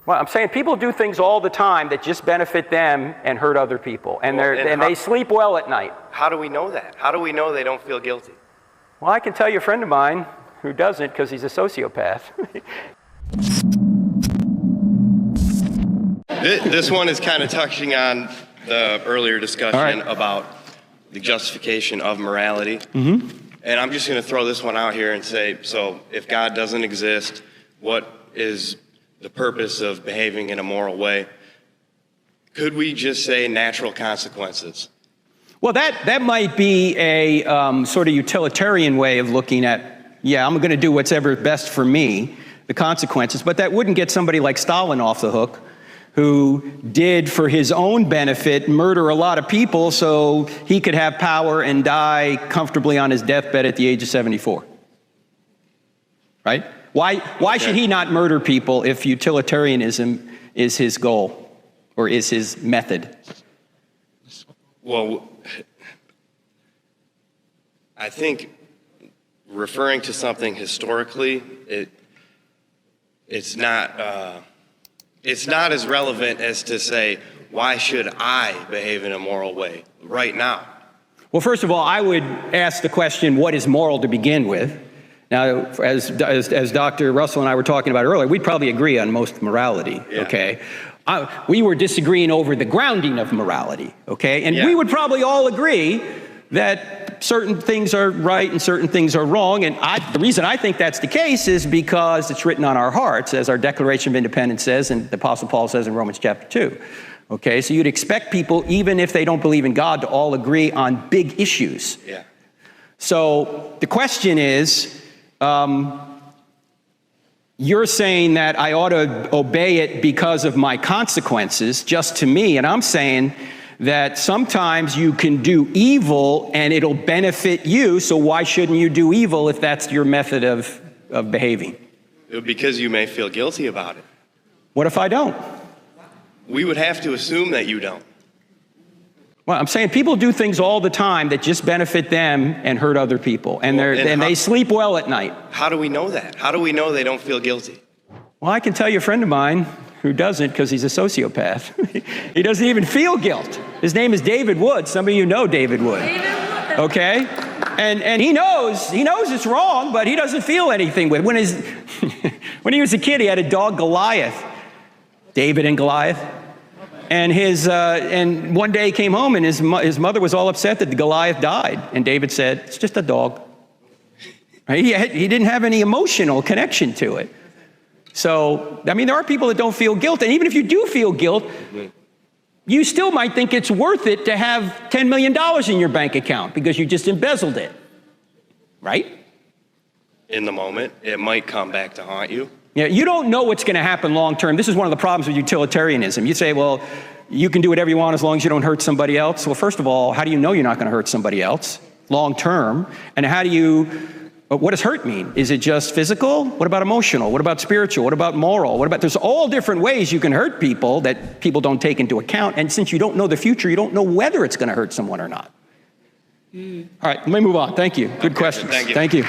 Well, I'm saying people do things all the time that just benefit them and hurt other people, and they sleep well at night. How do we know that? How do we know they don't feel guilty? Well, I can tell you a friend of mine who doesn't because he's a sociopath. This one is kind of touching on the earlier discussion about the justification of morality. Mm-hmm. And I'm just going to throw this one out here and say, so if God doesn't exist, what is the purpose of behaving in a moral way? Could we just say natural consequences? Well, that might be a sort of utilitarian way of looking at, yeah, I'm going to do what's ever best for me, the consequences, but that wouldn't get somebody like Stalin off the hook, who did, for his own benefit, murder a lot of people so he could have power and die comfortably on his deathbed at the age of 74. Right? Why should he not murder people if utilitarianism is his goal or is his method? Well, I think referring to something historically, it's not as relevant as to say, why should I behave in a moral way right now? Well, first of all, I would ask the question, what is moral to begin with? Now, as Dr. Russell and I were talking about earlier, we'd probably agree on most morality, okay? We were disagreeing over the grounding of morality, okay? And we would probably all agree that certain things are right and certain things are wrong. And the reason I think that's the case is because it's written on our hearts, as our Declaration of Independence says, and the Apostle Paul says in Romans chapter 2. Okay, so you'd expect people, even if they don't believe in God, to all agree on big issues. Yeah. So the question is, you're saying that I ought to obey it because of my consequences, just to me, and I'm saying that sometimes you can do evil and it'll benefit you, so why shouldn't you do evil if that's your method of behaving? Because you may feel guilty about it. What if I don't? We would have to assume that you don't. Well, I'm saying people do things all the time that just benefit them and hurt other people, and they sleep well at night. How do we know that? How do we know they don't feel guilty? Well, I can tell you a friend of mine who doesn't because he's a sociopath. He doesn't even feel guilt. His name is David Wood. Some of you know David Wood. Okay? And he knows it's wrong, but he doesn't feel anything with it. When he was a kid, he had a dog, Goliath. David and Goliath. And and one day he came home and his mother was all upset that the Goliath died. And David said, it's just a dog. Right? He didn't have any emotional connection to it. So, I mean, there are people that don't feel guilt. And even if you do feel guilt, you still might think it's worth it to have $10 million in your bank account because you just embezzled it. Right? In the moment, it might come back to haunt you. Yeah, you don't know what's going to happen long term. This is one of the problems with utilitarianism. You say, well, you can do whatever you want as long as you don't hurt somebody else. Well, first of all, how do you know you're not going to hurt somebody else long term? And what does hurt mean? Is it just physical? What about emotional? What about spiritual? What about moral? There's all different ways you can hurt people that people don't take into account. And since you don't know the future, you don't know whether it's going to hurt someone or not. All right, let me move on. Thank you. Good questions. Thank you. Thank you.